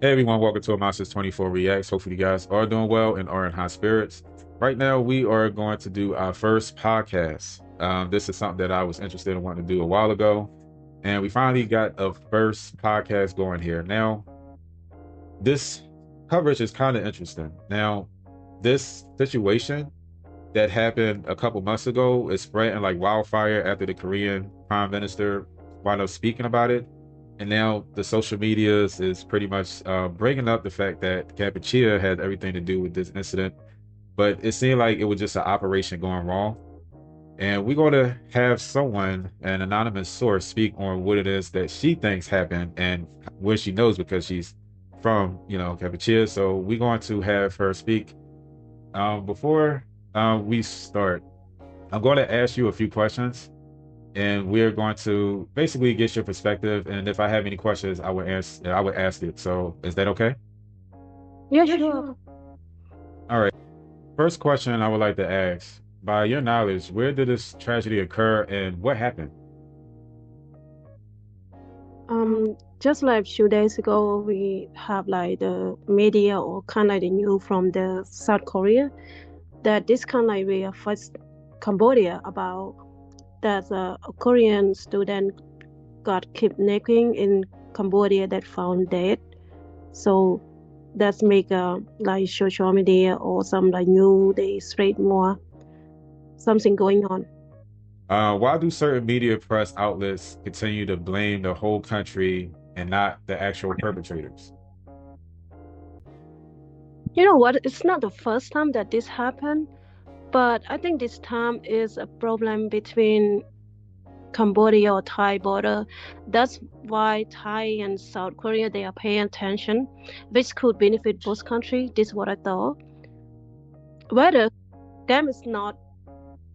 Hey everyone, welcome to Monsters 24 Reacts. Hopefully you guys are doing well and are in high spirits. Right now, we are going to do our first podcast. This is something that I was interested in wanting to do a while ago, and we finally got a first podcast going here. Now, this coverage is kind of interesting. Now, this situation that happened a couple months ago is spreading like wildfire after the Korean prime minister wound up speaking about it. And now the social medias is pretty much bringing up the fact that Kampuchea had everything to do with this incident. But it seemed like it was just an operation going wrong. And we're going to have someone, an anonymous source, speak on what it is that she thinks happened and where she knows because she's from, Kampuchea. So we're going to have her speak. Before we start, I'm going to ask you a few questions and we're going to basically get your perspective. And if I have any questions, I would ask it. So is that okay? Yeah, sure. All right. First question I would like to ask, by your knowledge, where did this tragedy occur and what happened? Just like 2 days ago, we have like the media or kind of the news from the South Korea that this kind of like we are first Cambodia about that a Korean student got kidnapping in Cambodia that found dead. So that's make like social media or some like new they spread more something going on. Why do certain media press outlets continue to blame the whole country and not the actual perpetrators? You know what? It's not the first time that this happened, but I think this time is a problem between Cambodia or Thai border. That's why Thai and South Korea they are paying attention, which could benefit both countries. This is what I thought. Whether scam is not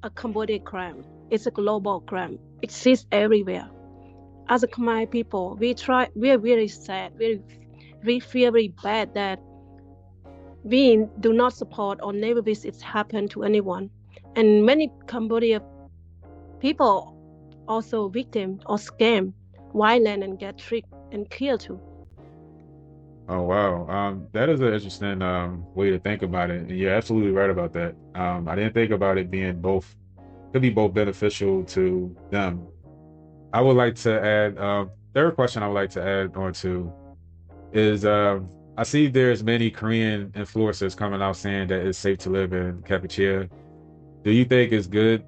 a Cambodian crime, it's a global crime. It exists everywhere. As a Khmer people, we are very sad, we feel very bad that we do not support or never wish it's happened to anyone. And many Cambodia people also victim or scam, violent and get tricked and killed too. Oh wow, that is an interesting way to think about it. And you're absolutely right about that. I didn't think about it being both could be both beneficial to them. I would like to add third question I would like to add on to is I see there's many Korean influencers coming out saying that it's safe to live in Kampuchea. Do you think it's good?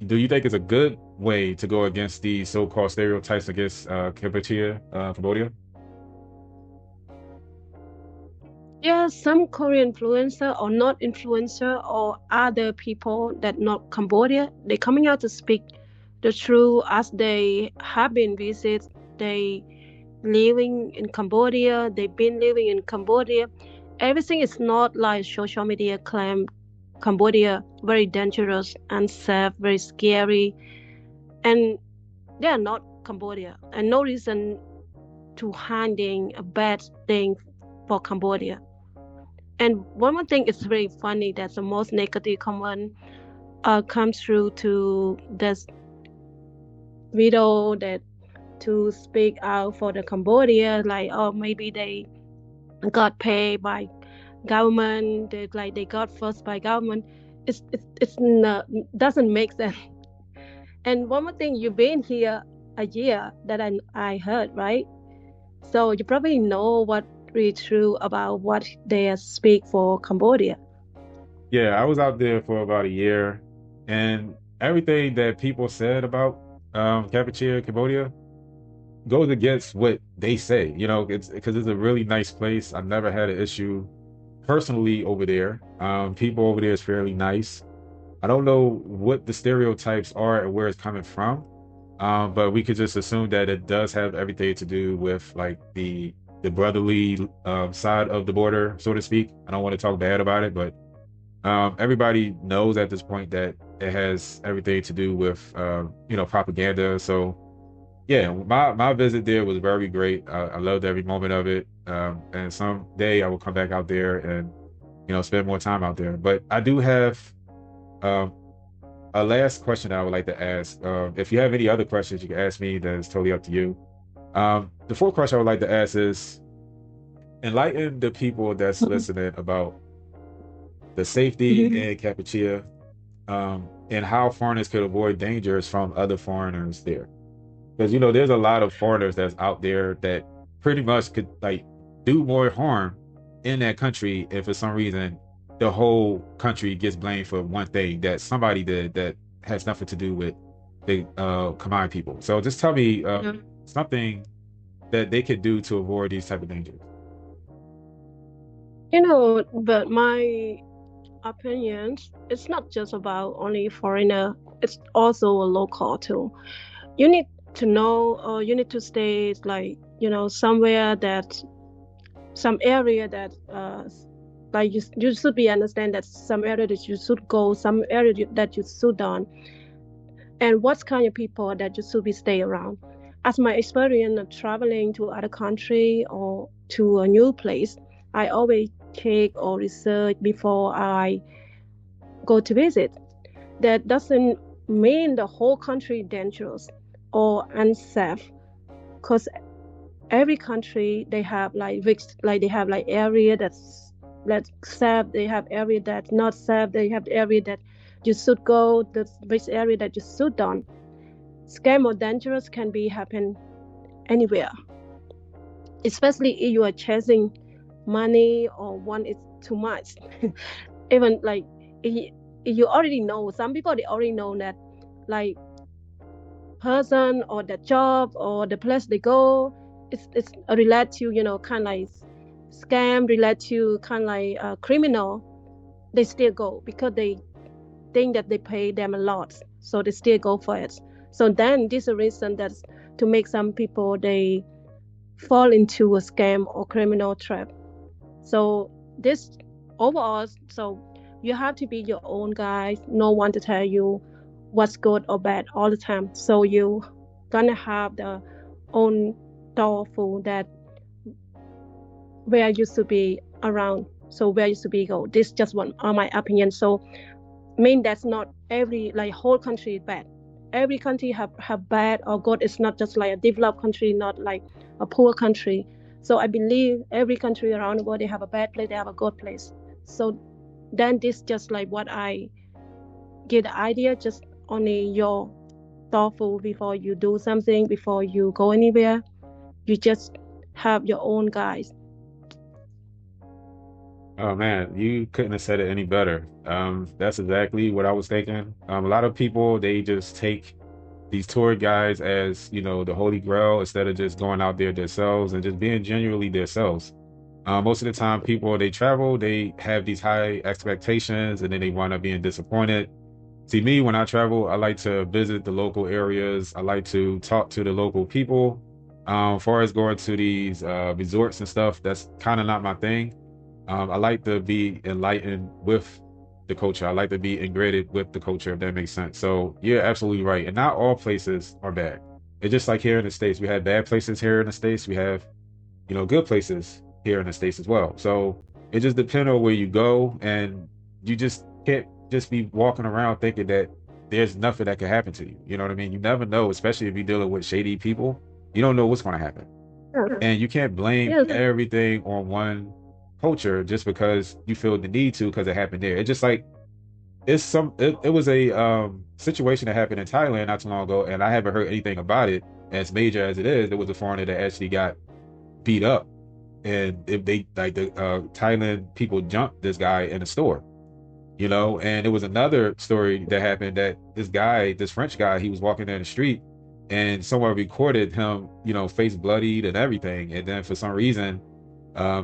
Do you think it's a good way to go against these so-called stereotypes against Kampuchea, Cambodia? Yeah, some Korean influencer or not influencer or other people that not Cambodia, they coming out to speak the truth as they have been visit, they living in Cambodia, they've been living in Cambodia. Everything is not like social media claim Cambodia very dangerous, unsafe, very scary, and they are not Cambodia, and no reason to hiding a bad thing for Cambodia. And one more thing is very funny that the most negative comment comes through to this video that to speak out for the Cambodia, like oh maybe they got paid by government, they got first by government. It's not doesn't make sense. And one more thing, you've been here a year that I heard, right? So you probably know what really true about what they speak for Cambodia. Yeah, I was out there for about a year, and everything that people said about Kampuchea, Cambodia, goes against what they say. It's because it's a really nice place. I've never had an issue personally over there. People over there is fairly nice. I don't know what the stereotypes are and where it's coming from, but we could just assume that it does have everything to do with like the brotherly side of the border, so to speak. I don't want to talk bad about it, but everybody knows at this point that it has everything to do with propaganda. So yeah, my visit there was very great. I loved every moment of it. And someday I will come back out there and spend more time out there. But I do have um, a last question that I would like to ask. If you have any other questions, you can ask me. That is totally up to you. The fourth question I would like to ask is, enlighten the people that's Mhm. listening about the safety Mhm. in Kampuchea, and how foreigners could avoid dangers from other foreigners there. Because there's a lot of foreigners that's out there that pretty much could like do more harm in that country if for some reason the whole country gets blamed for one thing that somebody did that has nothing to do with the Khmer people. So just tell me Yeah. something that they could do to avoid these type of dangers. But my opinions, it's not just about only foreigner, it's also a local too. You need to know, or you need to stay like, somewhere that, some area that, like you should be understand that some area that you should go, some area that you should don't, and what kind of people that you should be stay around. As my experience of traveling to other country or to a new place, I always check or research before I go to visit. That doesn't mean the whole country dangerous or unsafe, because every country they have like like they have like area that's safe, they have area that's not safe, they have area that you should go, the which area that you should don't. Scam or dangerous can be happen anywhere, especially if you are chasing money or one is too much. Even like if you already know, some people they already know that like person or the job or the place they go, it's related to kind of like scam, related to kind of like criminal. They still go because they think that they pay them a lot, so they still go for it. So then this is a reason that's to make some people they fall into a scam or criminal trap. So this overall, so you have to be your own guy. No one to tell you what's good or bad all the time. So you gonna have the own thoughtful that where you should be around. So where you should be go. This just one my opinion. So mean that's not every like whole country is bad. Every country have bad or good. It's not just like a developed country, not like a poor country. So I believe every country around the world they have a bad place, they have a good place. So then this just like what I get the idea. Just only your thoughtful before you do something, before you go anywhere. You just have your own guys. Oh man, you couldn't have said it any better. That's exactly what I was thinking. A lot of people they just take these tour guides as the holy grail instead of just going out there themselves and just being genuinely themselves. Most of the time, people they travel, they have these high expectations, and then they wind up being disappointed. See, me when I travel, I like to visit the local areas. I like to talk to the local people. As far as going to these resorts and stuff, that's kind of not my thing. I like to be enlightened with the culture. I like to be integrated with the culture, if that makes sense. So you're absolutely right. And not all places are bad. It's just like here in the States. We have bad places here in the States. We have, good places here in the States as well. So it just depends on where you go, and you just can't just be walking around thinking that there's nothing that can happen to you. You know what I mean? You never know, especially if you're dealing with shady people. You don't know what's going to happen. Yeah. And you can't blame Yes. everything on one culture just because you feel the need to because it happened there. It's just like it was a situation that happened in Thailand not too long ago, and I haven't heard anything about it. As major as it is, there was a foreigner that actually got beat up, and if they like the Thailand people jumped this guy in a store, and it was another story that happened that this French guy, he was walking down the street and someone recorded him, face bloodied and everything. And then for some reason,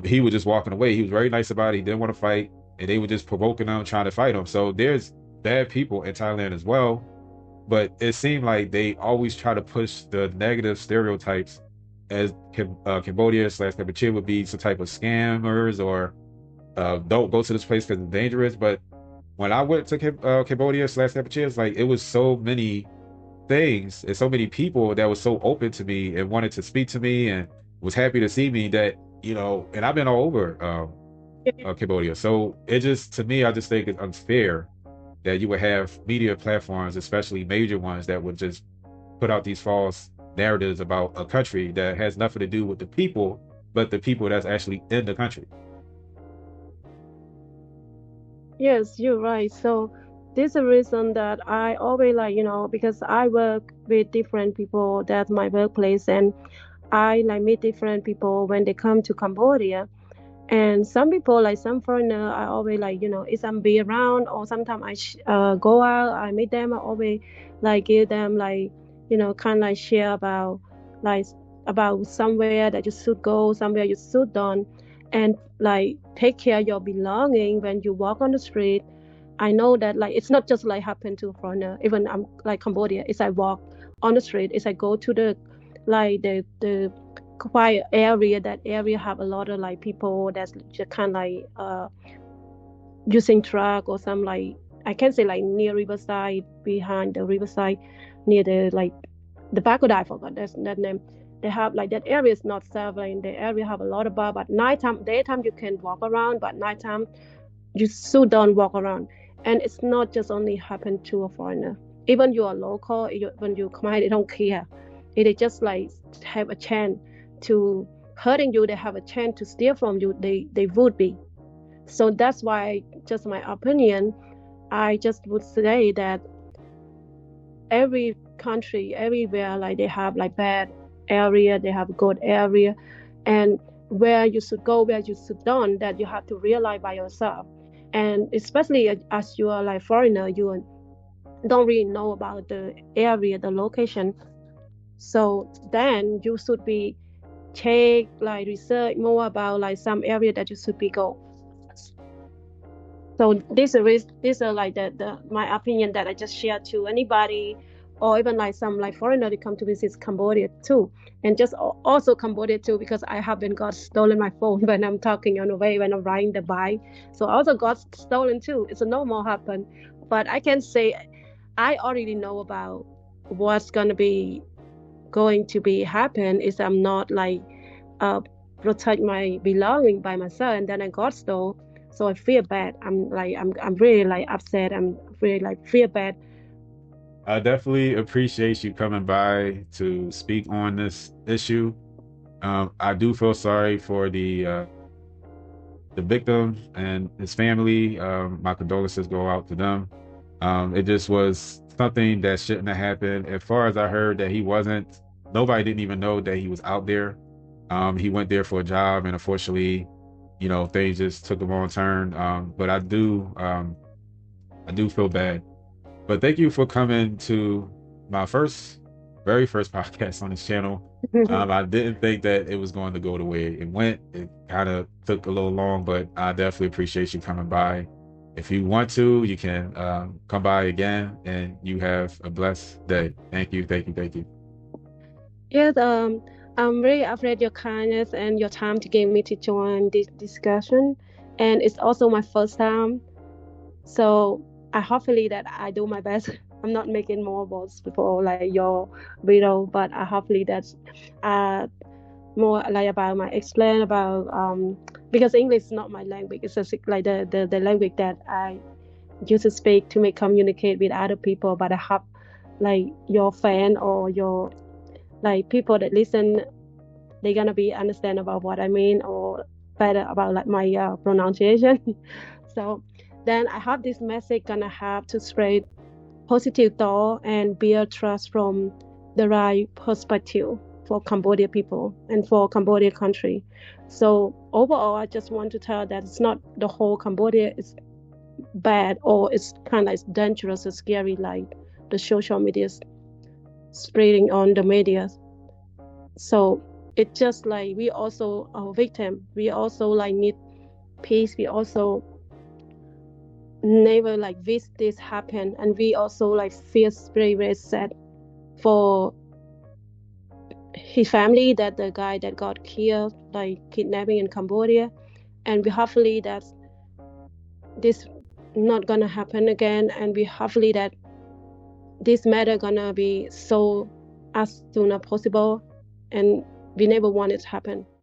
he was just walking away. He was very nice about it. He didn't want to fight. And they were just provoking him, trying to fight him. So there's bad people in Thailand as well. But it seemed like they always try to push the negative stereotypes as Cambodia/Kampuchea would be some type of scammers or don't go to this place because it's dangerous. But when I went to Cambodia/Kampuchea, it's like it was so many things and so many people that was so open to me and wanted to speak to me and was happy to see me that and I've been all over Cambodia. So it just to me, I just think it's unfair that you would have media platforms, especially major ones, that would just put out these false narratives about a country that has nothing to do with the people, but the people that's actually in the country. Yes, you're right. So this is a reason that I always like, because I work with different people. That's my workplace, and I like meet different people when they come to Cambodia. And some people, like some foreigner, I always like, if I'm be around or sometimes go out, I meet them, I always like give them like, kind of like share like about somewhere that you should go, somewhere you should done, and like take care of your belonging when you walk on the street. I know that like it's not just like happen to foreigner. Even I'm like Cambodia. As I walk on the street, as I go to the quiet area, that area have a lot of like people that's just kind of like using truck or some like I can say like near riverside, behind the riverside, near the like the Pagoda, I forgot that name. They have like that area is not safe. Like the area have a lot of bar, but nighttime, daytime you can walk around, but nighttime you still don't walk around. And it's not just only happen to a foreigner. Even you are local, when you come here, they don't care. It is just like have a chance to hurting you. They have a chance to steal from you. They would be. So that's why, just my opinion, I just would say that every country, everywhere, like they have like bad area, they have good area, and where you should go, where you should don't, that you have to realize by yourself. And especially as you are like foreigner, you don't really know about the area, the location. So then you should be check, like research more about like some area that you should be go. So these are like the my opinion that I just share to anybody, or even like some like foreigner to come to visit Cambodia too, and just also Cambodia too, because I haven't got stolen my phone when I'm talking on the way when I'm riding the bike. So I also got stolen too. It's a normal happen, but I can say I already know about what's going to be happen is I'm not like uh protect my belonging by myself, and then I got stole. So I feel bad. I'm really like upset. I'm really like feel bad. I definitely appreciate you coming by to speak on this issue. I do feel sorry for the victim and his family. My condolences go out to them. It just was something that shouldn't have happened. As far as I heard, that he wasn't. Nobody didn't even know that he was out there. He went there for a job, and unfortunately, things just took a wrong turn. But I do feel bad. But thank you for coming to my very first podcast on this channel. I didn't think that it was going to go the way it went. It kind of took a little long, but I definitely appreciate you coming by. If you want to, you can come by again, and you have a blessed day. Thank you, thank you, thank you. Yes, I'm really appreciate your kindness and your time to give me to join this discussion. And it's also my first time, so I hopefully that I do my best. I'm not making more words before like your video, but I hopefully that's uh more like about my explain about because English is not my language. It's just like the language that I used to speak to make communicate with other people. But I hope like your fan or your like people that listen, they're gonna be understand about what I mean or better about like my pronunciation. So then I hope this message gonna have to spread positive thought and build trust from the right perspective for Cambodia people and for Cambodia country. So overall, I just want to tell that it's not the whole Cambodia is bad or it's kind of like dangerous or scary like the social media spreading on the media. So it's just like we also are victim. We also like need peace. We also never like wish this happen, and we also like feel very very sad for his family, that the guy that got killed like kidnapping in Cambodia. And we hopefully that this not gonna happen again, and we hopefully that this matter gonna be solved as soon as possible, and we never want it to happen.